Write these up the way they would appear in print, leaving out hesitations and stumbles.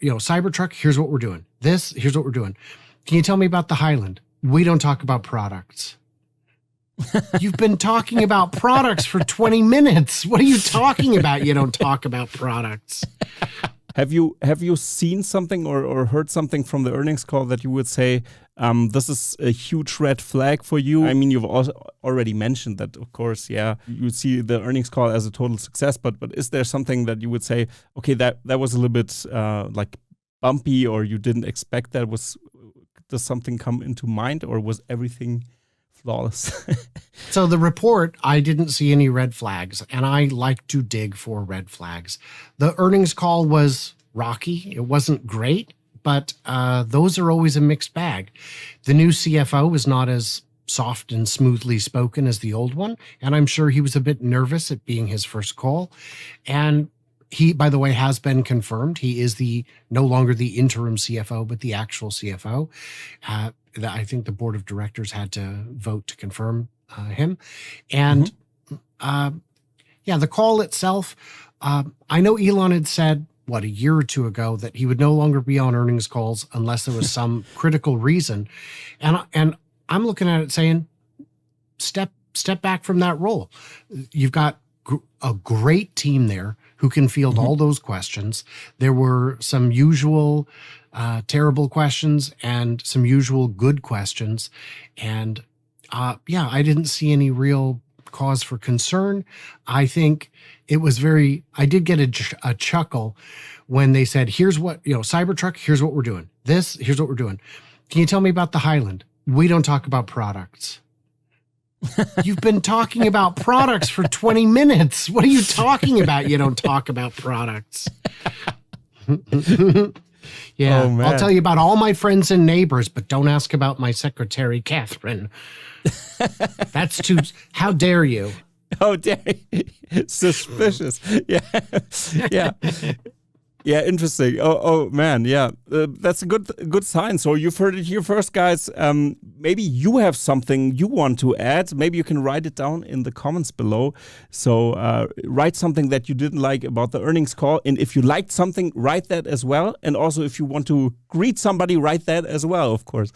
Cybertruck, here's what we're doing. Here's what we're doing. Can you tell me about the Highland? We don't talk about products. You've been talking about products for 20 minutes. What are you talking about? You don't talk about products. Have you seen something or heard something from the earnings call that you would say this is a huge red flag for you? I mean, you've also already mentioned that, of course, yeah, you see the earnings call as a total success, but is there something that you would say, okay, that was a little bit like bumpy, or you didn't expect that? Does something come into mind, or was everything flawless? So the report, I didn't see any red flags, and I like to dig for red flags. The earnings call was rocky. It wasn't great, but those are always a mixed bag. The new CFO is not as soft and smoothly spoken as the old one, and I'm sure he was a bit nervous at being his first call. And he, by the way, has been confirmed. He is no longer the interim CFO, but the actual CFO. I think the board of directors had to vote to confirm him. And the call itself, I know Elon had said, a year or two ago, that he would no longer be on earnings calls unless there was some critical reason. And I'm looking at it saying, step back from that role. You've got a great team there who can field all those questions. There were some usual terrible questions and some usual good questions. And I didn't see any real cause for concern. I think it was I did get a chuckle when they said, here's what, Cybertruck, here's what we're doing. Here's what we're doing. Can you tell me about the Highland? We don't talk about products. You've been talking about products for 20 minutes. What are you talking about? You don't talk about products. Yeah, oh, I'll tell you about all my friends and neighbors, but don't ask about my secretary, Catherine. That's too, how dare you? How dare you? Suspicious. Yeah. Yeah. Yeah, interesting. Oh man, yeah, that's a good sign. So you've heard it here first, guys. Maybe you have something you want to add. Maybe you can write it down in the comments below. So write something that you didn't like about the earnings call, and if you liked something, write that as well. And also, if you want to greet somebody, write that as well. Of course,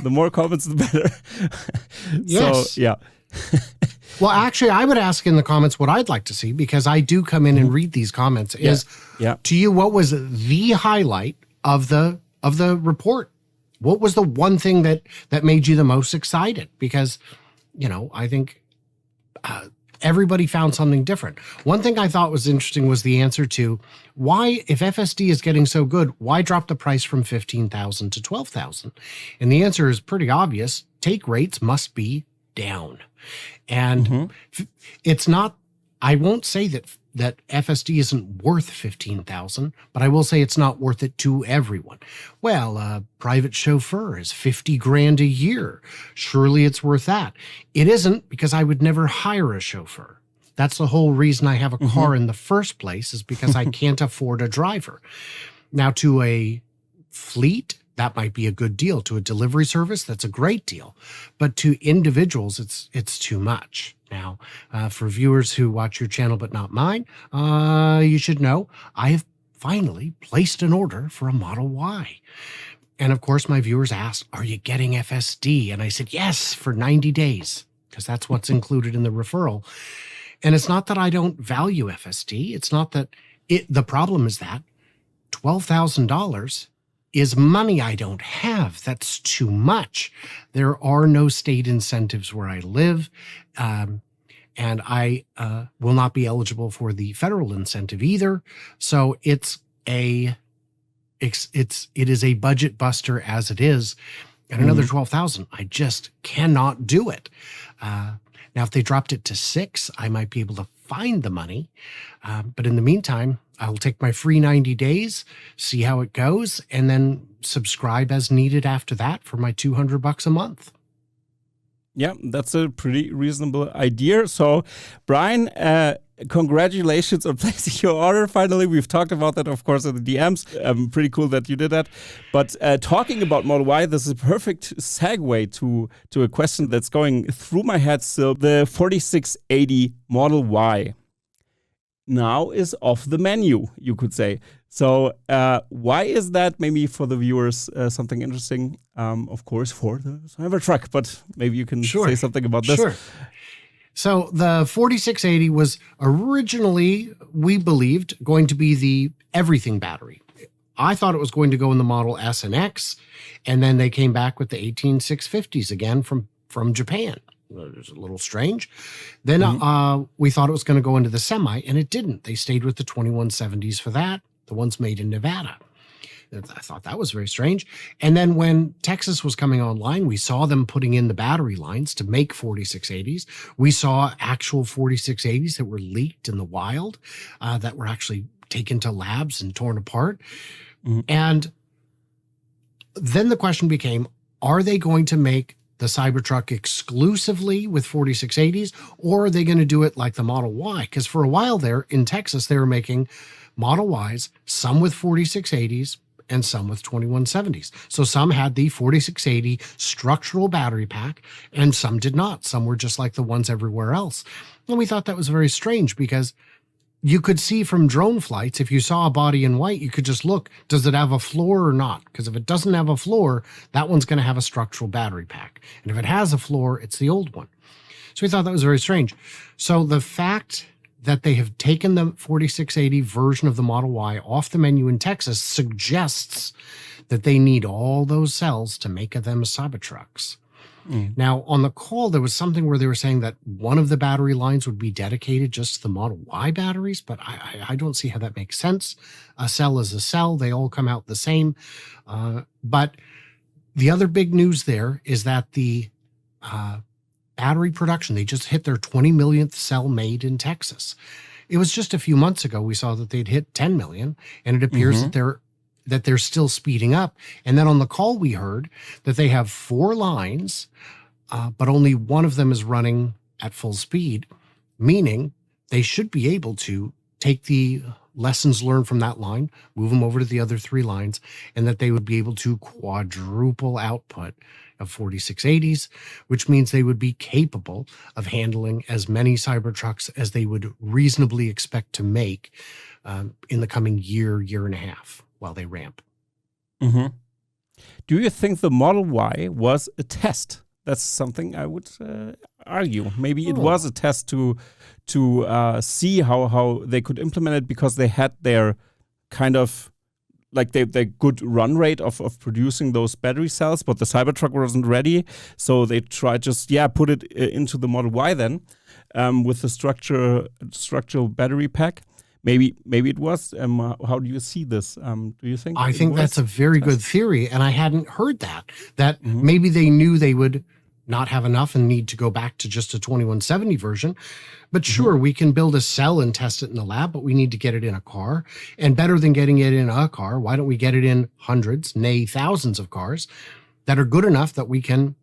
the more comments, the better. Yes. So yeah. Well, actually, I would ask in the comments what I'd like to see, because I do come in and read these comments. To you, what was the highlight of the report? What was the one thing that made you the most excited? Because, I think everybody found something different. One thing I thought was interesting was the answer to why, if FSD is getting so good, why drop the price from $15,000 to $12,000? And the answer is pretty obvious. Take rates must be down. And it's not, I won't say that FSD isn't worth $15,000, but I will say it's not worth it to everyone. Well, a private chauffeur is $50,000 a year. Surely it's worth that. It isn't, because I would never hire a chauffeur. That's the whole reason I have a car in the first place, is because I can't afford a driver. Now, to a fleet, that might be a good deal. To a delivery service, that's a great deal. But to individuals, it's too much. Now, for viewers who watch your channel but not mine, you should know I have finally placed an order for a Model Y. And of course, my viewers asked, are you getting FSD? And I said, yes, for 90 days, because that's what's included in the referral. And it's not that I don't value FSD. It's not that the problem is that $12,000 is money I don't have. That's too much. There are no state incentives where I live, and I will not be eligible for the federal incentive either. So it is a budget buster as it is. And another $12,000, I just cannot do it. Now, if they dropped it to $6,000, I might be able to find the money. But in the meantime, I'll take my free 90 days, see how it goes, and then subscribe as needed after that for my $200 a month. Yeah, that's a pretty reasonable idea. So, Brian, congratulations on placing your order. Finally, we've talked about that, of course, in the DMs. Pretty cool that you did that. But talking about Model Y, this is a perfect segue to a question that's going through my head still. The 4680 Model Y. now is off the menu, you could say. So why is that? Maybe for the viewers, something interesting, of course, for the Cybertruck, but maybe you can say something about this. Sure. So the 4680 was originally, we believed, going to be the everything battery. I thought it was going to go in the Model S and X, and then they came back with the 18650s again from Japan. It was a little strange. Then we thought it was going to go into the Semi, and it didn't. They stayed with the 2170s for that, the ones made in Nevada. I thought that was very strange. And then when Texas was coming online, we saw them putting in the battery lines to make 4680s. We saw actual 4680s that were leaked in the wild, that were actually taken to labs and torn apart. And then the question became, are they going to make the Cybertruck exclusively with 4680s, or are they going to do it like the Model Y? Because for a while there in Texas, they were making Model Ys, some with 4680s and some with 2170s. So some had the 4680 structural battery pack and some did not. Some were just like the ones everywhere else. And we thought that was very strange because you could see from drone flights, if you saw a body in white, you could just look, does it have a floor or not? Because if it doesn't have a floor, that one's going to have a structural battery pack. And if it has a floor, it's the old one. So we thought that was very strange. So the fact that they have taken the 4680 version of the Model Y off the menu in Texas suggests that they need all those cells to make them Cybertrucks. Now, on the call, there was something where they were saying that one of the battery lines would be dedicated just to the Model Y batteries, but I don't see how that makes sense. A cell is a cell. They all come out the same. But the other big news there is that the battery production, they just hit their 20 millionth cell made in Texas. It was just a few months ago we saw that they'd hit 10 million, and it appears that they're still speeding up. And then on the call, we heard that they have 4 lines, but only one of them is running at full speed, meaning they should be able to take the lessons learned from that line, move them over to the other 3 lines, and that they would be able to quadruple output of 4680s, which means they would be capable of handling as many Cybertrucks as they would reasonably expect to make in the coming year and a half while they ramp. Do you think the Model Y was a test? That's something I would argue. Maybe it was a test to see how they could implement it, because they had their kind of like their good run rate of producing those battery cells, but the Cybertruck wasn't ready. So they tried just, put it into the Model Y then with the structural battery pack. Maybe it was. How do you see this? Do you think? I think that's a very good theory, and I hadn't heard that maybe they knew they would not have enough and need to go back to just a 2170 version. But sure, we can build a cell and test it in the lab, but we need to get it in a car. And better than getting it in a car, why don't we get it in hundreds, nay, thousands of cars that are good enough that we can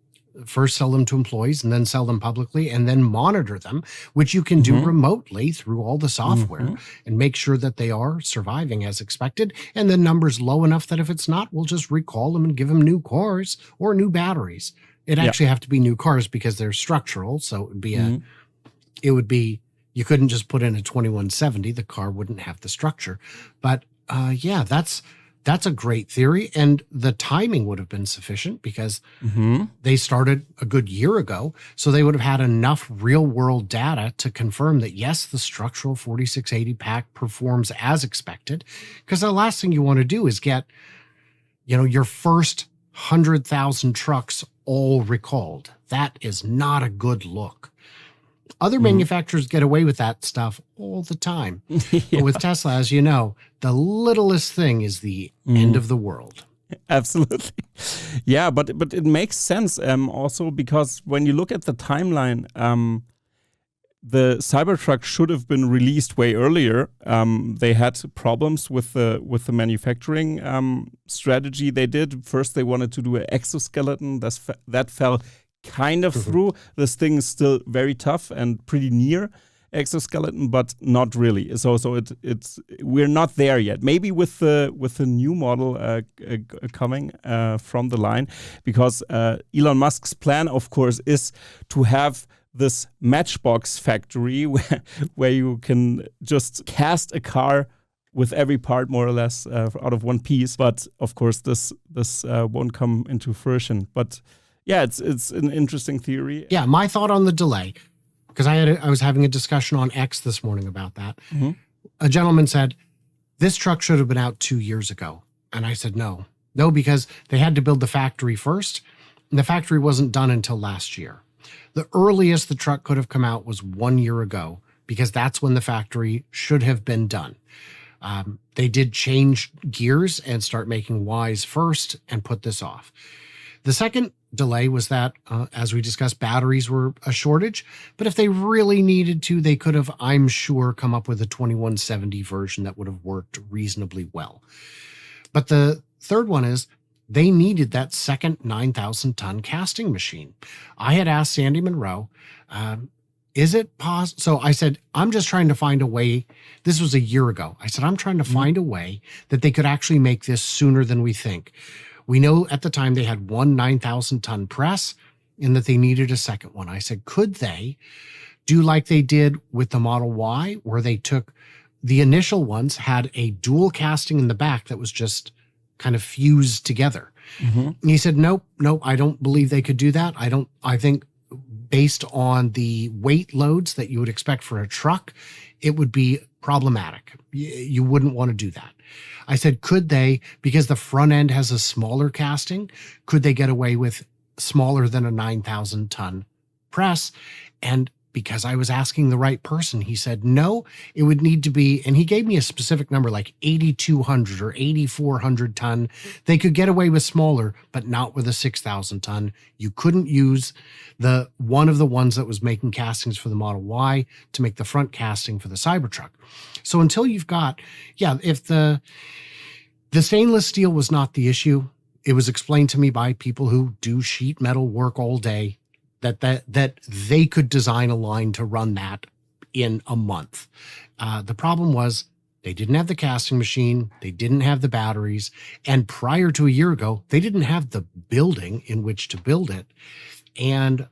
first sell them to employees and then sell them publicly and then monitor them, which you can do remotely through all the software and make sure that they are surviving as expected. And the number's low enough that if it's not, we'll just recall them and give them new cars or new batteries. It actually have to be new cars because they're structural. So it would be, you couldn't just put in a 2170. The car wouldn't have the structure. But that's a great theory. And the timing would have been sufficient because they started a good year ago. So they would have had enough real world data to confirm that, yes, the structural 4680 pack performs as expected. Because the last thing you want to do is get, your first 100,000 trucks all recalled. That is not a good look. Other manufacturers get away with that stuff all the time. But with Tesla, as you know, the littlest thing is the end of the world. Absolutely. Yeah, but it makes sense also because when you look at the timeline, the Cybertruck should have been released way earlier. They had problems with the manufacturing strategy they did. First, they wanted to do an exoskeleton. That fell kind of through. This thing is still very tough and pretty near exoskeleton, but not really. So it's we're not there yet. Maybe with the new model coming from the line, because Elon Musk's plan, of course, is to have this matchbox factory where you can just cast a car with every part more or less out of one piece. But of course, this won't come into fruition. But yeah, it's an interesting theory. Yeah, my thought on the delay, because I was having a discussion on X this morning about that. Mm-hmm. A gentleman said, this truck should have been out 2 years ago. And I said, no, because they had to build the factory first. And the factory wasn't done until last year. The earliest the truck could have come out was 1 year ago, because that's when the factory should have been done. They did change gears and start making Ys first and put this off. The second delay was that, as we discussed, batteries were a shortage. But if they really needed to, they could have, I'm sure, come up with a 2170 version that would have worked reasonably well. But the third one is they needed that second 9,000-ton casting machine. I had asked Sandy Monroe, is it possible? So I said, I'm just trying to find a way. This was a year ago. I said, I'm trying to find a way that they could actually make this sooner than we think. We know at the time they had one 9,000-ton press and that they needed a second one. I said, could they do like they did with the Model Y, where they took the initial ones, had a dual casting in the back that was just kind of fused together. Mm-hmm. And he said, nope, I don't believe they could do that. I think based on the weight loads that you would expect for a truck, it would be problematic. You wouldn't want to do that. I said, could they, because the front end has a smaller casting, could they get away with smaller than a 9,000-ton press? And because I was asking the right person, he said, no, it would need to be, and he gave me a specific number, like 8,200 or 8,400 ton. They could get away with smaller, but not with a 6,000 ton. You couldn't use one of the ones that was making castings for the Model Y to make the front casting for the Cybertruck. So until you've got, if the stainless steel was not the issue, it was explained to me by people who do sheet metal work all day, that they could design a line to run that in a month. The problem was they didn't have the casting machine, they didn't have the batteries, and prior to a year ago, they didn't have the building in which to build it. And